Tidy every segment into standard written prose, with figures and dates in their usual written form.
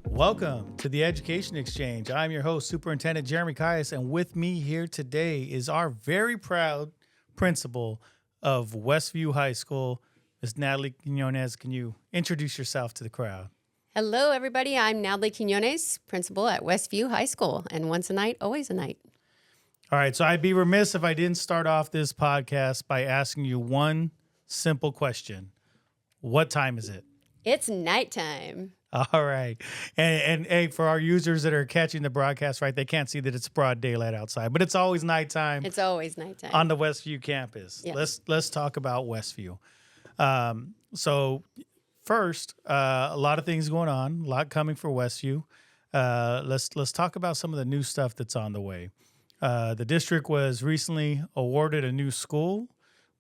Welcome to the Education Exchange. I'm your host, Superintendent Jeremy Calles, and with me here today is our very proud principal of Westview High School, Ms. Natalie Quinonez. Can you introduce yourself to the crowd? Hello, everybody. I'm Natalie Quinonez, principal at Westview High School, and once a night, always a night. All right, so I'd be remiss if I didn't start off this podcast by asking you one simple question. What time is it? It's nighttime. All right. And hey, for our users that are catching the broadcast, right, they can't see that it's broad daylight outside, but it's always nighttime. It's always nighttime. On the Westview campus. Yes. Let's talk about Westview. So first, a lot of things going on, a lot coming for Westview. Let's talk about some of the new stuff that's on the way. The district was recently awarded a new school,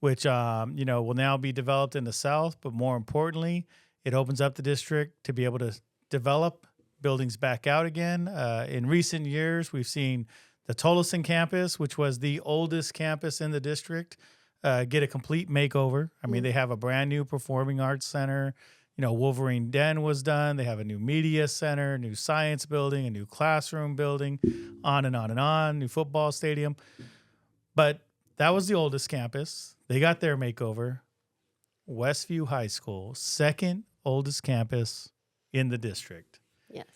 which will now be developed in the South, but more importantly, it opens up the district to be able to develop buildings back out again. In recent years, we've seen the Tolleson campus, which was the oldest campus in the district, get a complete makeover. I mean, they have a brand new performing arts center. Wolverine Den was done. They have a new media center, new science building, a new classroom building, on and on and on, new football stadium. But that was the oldest campus. They got their makeover. Westview High School, second oldest campus in the district. Yes.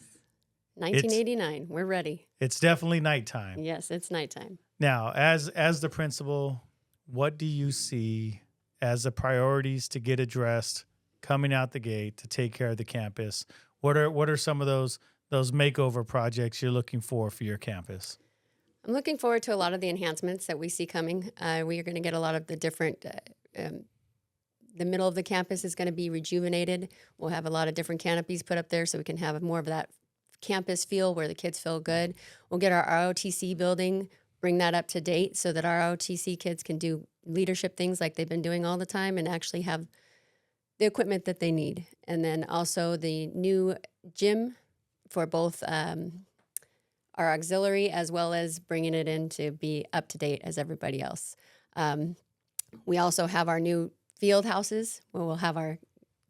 1989. We're ready. It's definitely nighttime. Yes, it's nighttime. Now, as the principal, what do you see as the priorities to get addressed coming out the gate to take care of the campus? What are some of those makeover projects you're looking for your campus? I'm looking forward to a lot of the enhancements that we see coming. We are going to get a lot of the different the middle of the campus is going to be rejuvenated. We'll have a lot of different canopies put up there so we can have more of that campus feel where the kids feel good. We'll get our ROTC building, bring that up to date so that our ROTC kids can do leadership things like they've been doing all the time and actually have the equipment that they need. And then also the new gym for both our auxiliary as well as bringing it in to be up to date as everybody else. We also have our new field houses where we'll have our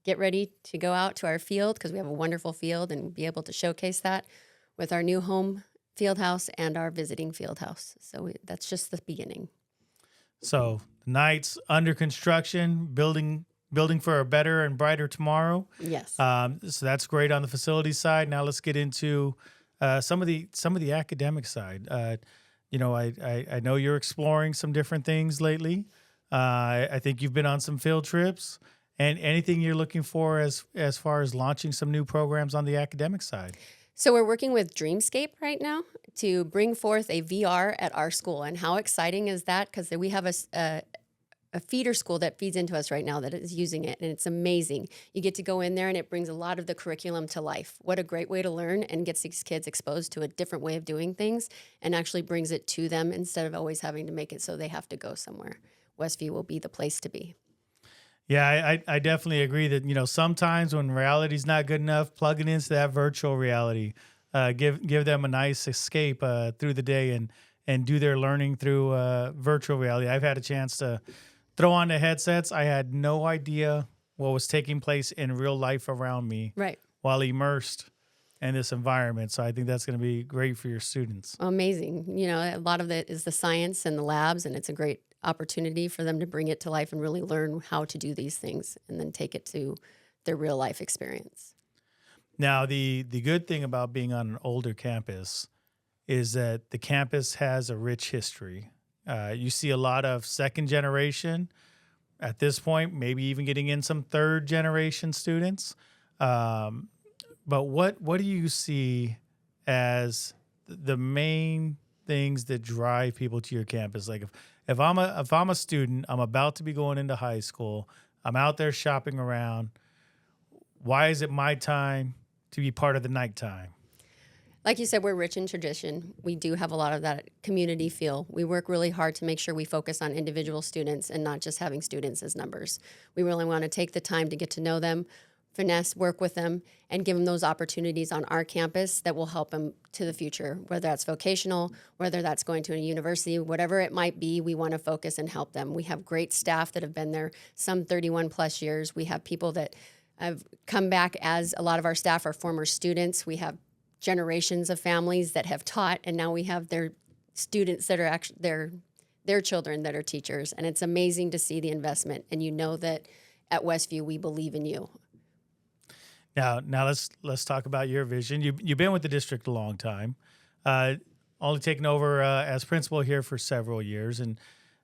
get ready to go out to our field because we have a wonderful field and be able to showcase that with our new home field house and our visiting field house. So that's just the beginning. So nights under construction, building for a better and brighter tomorrow. Yes. So that's great on the facility side. Now let's get into some of the academic side. I know you're exploring some different things lately. I think you've been on some field trips, and anything you're looking for as far as launching some new programs on the academic side. So we're working with Dreamscape right now to bring forth a VR at our school. And how exciting is that? Because we have a feeder school that feeds into us right now that is using it, and it's amazing. You get to go in there, and it brings a lot of the curriculum to life. What a great way to learn and gets these kids exposed to a different way of doing things and actually brings it to them instead of always having to make it so they have to go somewhere. Westview will be the place to be. Yeah, I definitely agree that, sometimes when reality's not good enough, plugging into that virtual reality, give them a nice escape through the day and do their learning through virtual reality. I've had a chance to throw on the headsets. I had no idea what was taking place in real life around me while immersed in this environment. So I think that's going to be great for your students. Amazing. A lot of it is the science and the labs, and it's a great opportunity for them to bring it to life and really learn how to do these things and then take it to their real life experience. Now, the good thing about being on an older campus is that the campus has a rich history. You see a lot of second generation at this point, maybe even getting in some third generation students. But what do you see as the main things that drive people to your campus? Like if I'm a student, I'm about to be going into high school, I'm out there shopping around. Why is it my time to be part of the nighttime? Like you said, we're rich in tradition. We do have a lot of that community feel. We work really hard to make sure we focus on individual students and not just having students as numbers. We really want to take the time to get to know them, finesse, work with them, and give them those opportunities on our campus that will help them to the future, whether that's vocational, whether that's going to a university, whatever it might be, we want to focus and help them. We have great staff that have been there some 31 plus years. We have people that I've come back as a lot of our staff are former students. We have generations of families that have taught, and now we have their students that are actually their children that are teachers. And it's amazing to see the investment. And you know that at Westview, we believe in you. Now let's talk about your vision. You've been with the district a long time, only taken over as principal here for several years, and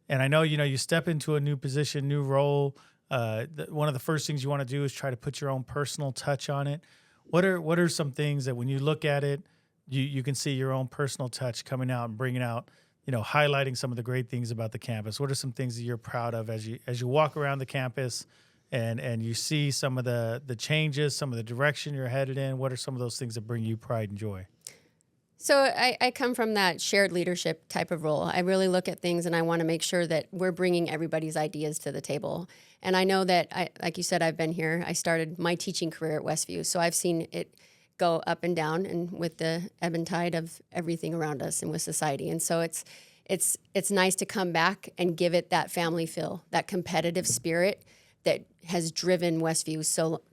I know you step into a new position, new role. One of the first things you want to do is try to put your own personal touch on it. What are some things that when you look at it, you can see your own personal touch coming out and bringing out, highlighting some of the great things about the campus? What are some things that you're proud of as you walk around the campus and you see some of the changes, some of the direction you're headed in? What are some of those things that bring you pride and joy? So I come from that shared leadership type of role. I really look at things and I want to make sure that we're bringing everybody's ideas to the table. And I know that, like you said, I've been here. I started my teaching career at Westview, so I've seen it go up and down, and with the ebb and tide of everything around us and with society. And so it's nice to come back and give it that family feel, that competitive spirit that has driven Westview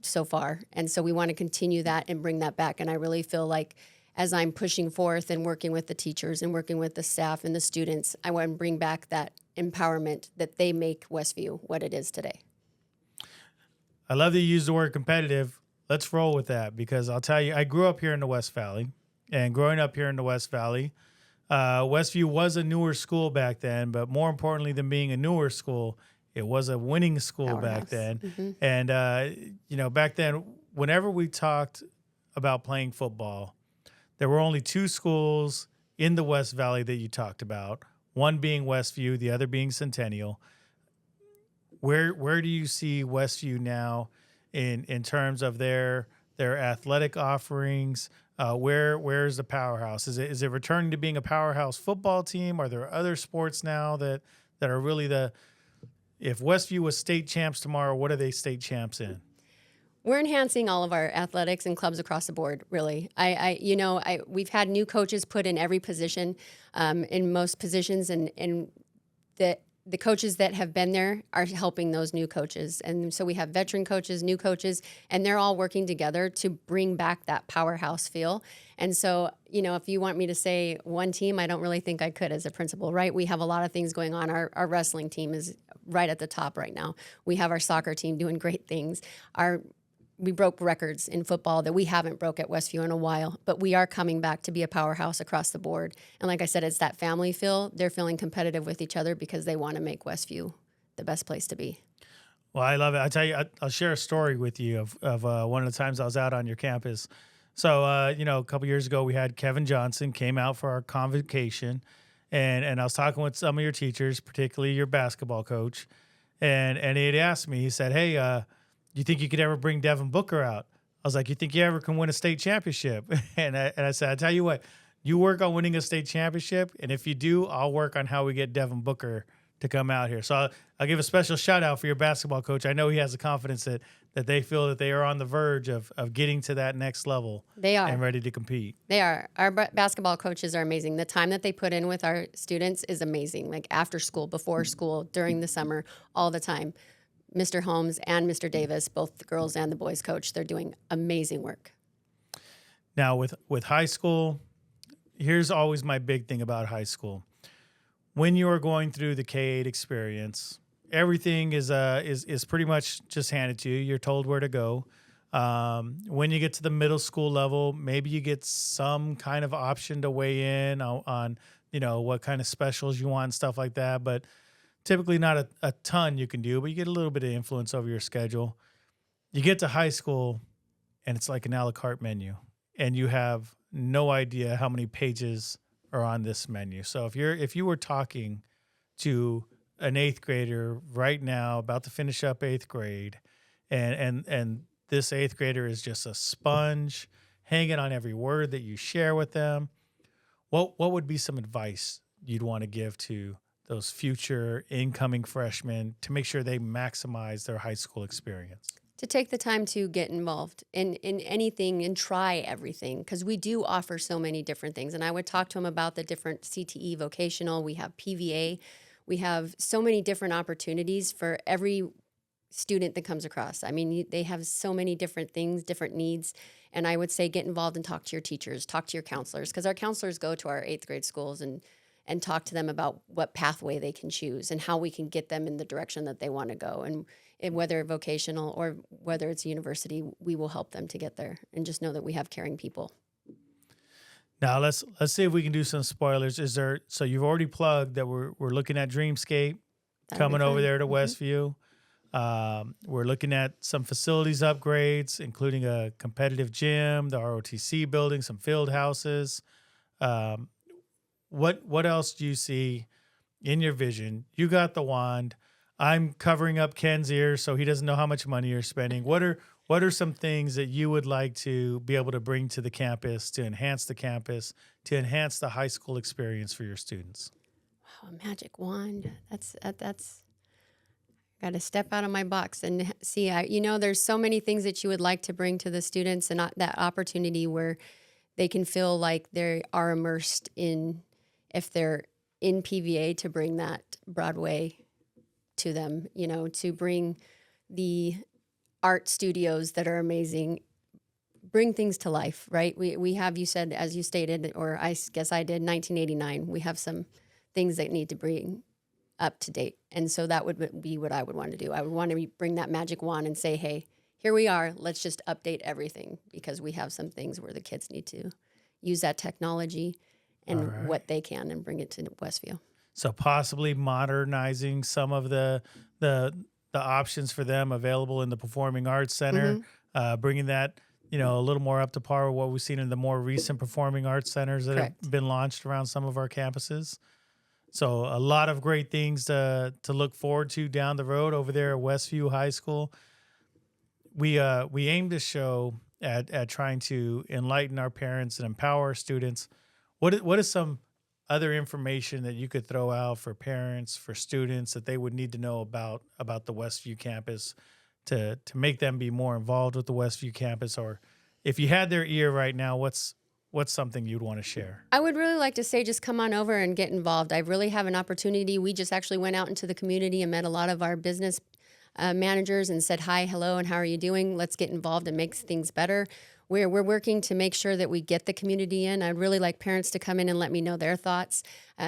so far. And so we want to continue that and bring that back. And I really feel like as I'm pushing forth and working with the teachers and working with the staff and the students, I want to bring back that empowerment that they make Westview what it is today. I love that you use the word competitive. Let's roll with that, because I'll tell you, I grew up here in the West Valley, and growing up here in the West Valley, Westview was a newer school back then, but more importantly than being a newer school, it was a winning school back then. Mm-hmm. And, back then, whenever we talked about playing football, there were only two schools in the West Valley that you talked about, one being Westview, the other being Centennial. Where do you see Westview now in terms of their athletic offerings? Where's the powerhouse? Is it returning to being a powerhouse football team? Are there other sports now that are really if Westview was state champs tomorrow, what are they state champs in? We're enhancing all of our athletics and clubs across the board, really. We've had new coaches put in every position, in most positions, and the coaches that have been there are helping those new coaches. And so we have veteran coaches, new coaches, and they're all working together to bring back that powerhouse feel. And so, if you want me to say one team, I don't really think I could as a principal, right? We have a lot of things going on. Our wrestling team is right at the top right now. We have our soccer team doing great things. We broke records in football that we haven't broke at Westview in a while, but we are coming back to be a powerhouse across the board. And like I said, it's that family feel. They're feeling competitive with each other because they want to make Westview the best place to be. Well, I love it. I tell you, I'll share a story with you of one of the times I was out on your campus. So, a couple years ago, we had Kevin Johnson came out for our convocation, and I was talking with some of your teachers, particularly your basketball coach, and he had asked me, he said, hey, you think you could ever bring Devin Booker out? I was like, you think you ever can win a state championship? And I said, I tell you what, you work on winning a state championship, and if you do, I'll work on how we get Devin Booker to come out here. So I'll give a special shout out for your basketball coach. I know he has the confidence that they feel that they are on the verge of getting to that next level. They are. And ready to compete. They are. Our basketball coaches are amazing. The time that they put in with our students is amazing, like after school, before school, during the summer, all the time. Mr. Holmes and Mr. Davis, both the girls and the boys coach, they're doing amazing work. Now with high school, here's always my big thing about high school. When you are going through the K-8 experience, everything is pretty much just handed to you. You're told where to go. When you get to the middle school level, maybe you get some kind of option to weigh in on what kind of specials you want and stuff like that, but typically not a ton you can do, but you get a little bit of influence over your schedule. You get to high school, and it's like an a la carte menu, and you have no idea how many pages are on this menu. So if you were talking to an eighth grader right now about to finish up eighth grade, and this eighth grader is just a sponge, hanging on every word that you share with them, what would be some advice you'd want to give to those future incoming freshmen to make sure they maximize their high school experience? To take the time to get involved in anything and try everything, because we do offer so many different things. And I would talk to them about the different CTE vocational. We have PVA. We have so many different opportunities for every student that comes across. I mean, they have so many different things, different needs. And I would say get involved and talk to your teachers, talk to your counselors, because our counselors go to our 8th grade schools and talk to them about what pathway they can choose and how we can get them in the direction that they want to go. And whether vocational or whether it's university, we will help them to get there. And just know that we have caring people. Now let's see if we can do some spoilers. So you've already plugged that we're looking at Dreamscape coming over there to Westview. We're looking at some facilities upgrades, including a competitive gym, the ROTC building, some field houses. What else do you see in your vision? You got the wand. I'm covering up Ken's ears so he doesn't know how much money you're spending. What are some things that you would like to be able to bring to the campus to enhance the campus, to enhance the high school experience for your students? Wow, a magic wand. That's got to step out of my box and see. There's so many things that you would like to bring to the students, and that opportunity where they can feel like they are immersed in, if they're in PVA, to bring that Broadway to them, to bring the art studios that are amazing, bring things to life, right? We have, you said, as you stated, or I guess I did, 1989, we have some things that need to bring up to date. And so that would be what I would want to do. I would want to bring that magic wand and say, hey, here we are, let's just update everything, because we have some things where the kids need to use that technology and what they can and bring it to Westview. So possibly modernizing some of the options for them available in the Performing Arts Center, bringing that a little more up to par with what we've seen in the more recent Performing Arts Centers that have been launched around some of our campuses. So a lot of great things to look forward to down the road over there at Westview High School. We aim to show at trying to enlighten our parents and empower our students. What is some other information that you could throw out for parents, for students, that they would need to know about the Westview campus to make them be more involved with the Westview campus? Or if you had their ear right now, what's something you'd want to share? I would really like to say just come on over and get involved. I really have an opportunity. We just actually went out into the community and met a lot of our business managers and said, hi, hello, and how are you doing? Let's get involved and make things better. We're working to make sure that we get the community in. I'd really like parents to come in and let me know their thoughts,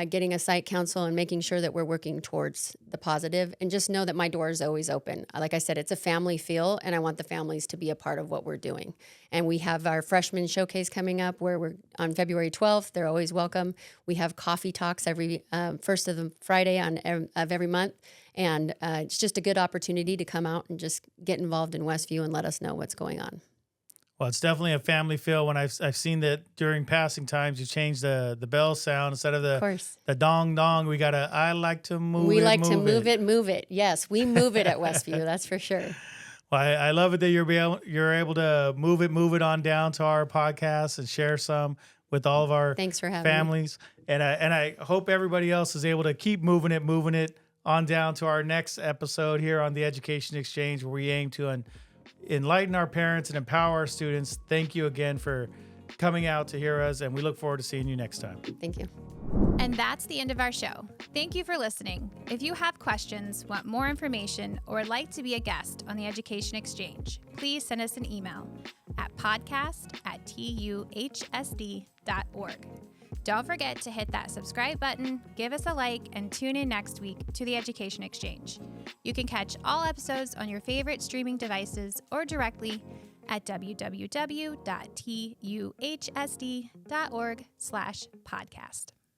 getting a site council and making sure that we're working towards the positive, and just know that my door is always open. Like I said, it's a family feel, and I want the families to be a part of what we're doing. And we have our freshman showcase coming up where we're on February 12th. They're always welcome. We have coffee talks every first of the Friday of every month. And it's just a good opportunity to come out and just get involved in Westview and let us know what's going on. Well, it's definitely a family feel. When I've seen that during passing times, you change the bell sound instead of the dong dong. We got I like to move. We like to move it. Yes, we move it at Westview. That's for sure. Well, I love it that you're able to move it on down to our podcast and share some with all of our Thanks for having families. Me. And I hope everybody else is able to keep moving it on down to our next episode here on the Education Exchange, where we aim to enlighten our parents and empower our students. Thank you again for coming out to hear us, and we look forward to seeing you next time. Thank you. And that's the end of our show. Thank you for listening. If you have questions, want more information, or would like to be a guest on the Education Exchange, please send us an email at podcast@tuhsd.org. Don't forget to hit that subscribe button, give us a like, and tune in next week to the Education Exchange. You can catch all episodes on your favorite streaming devices or directly at www.tuhsd.org/podcast.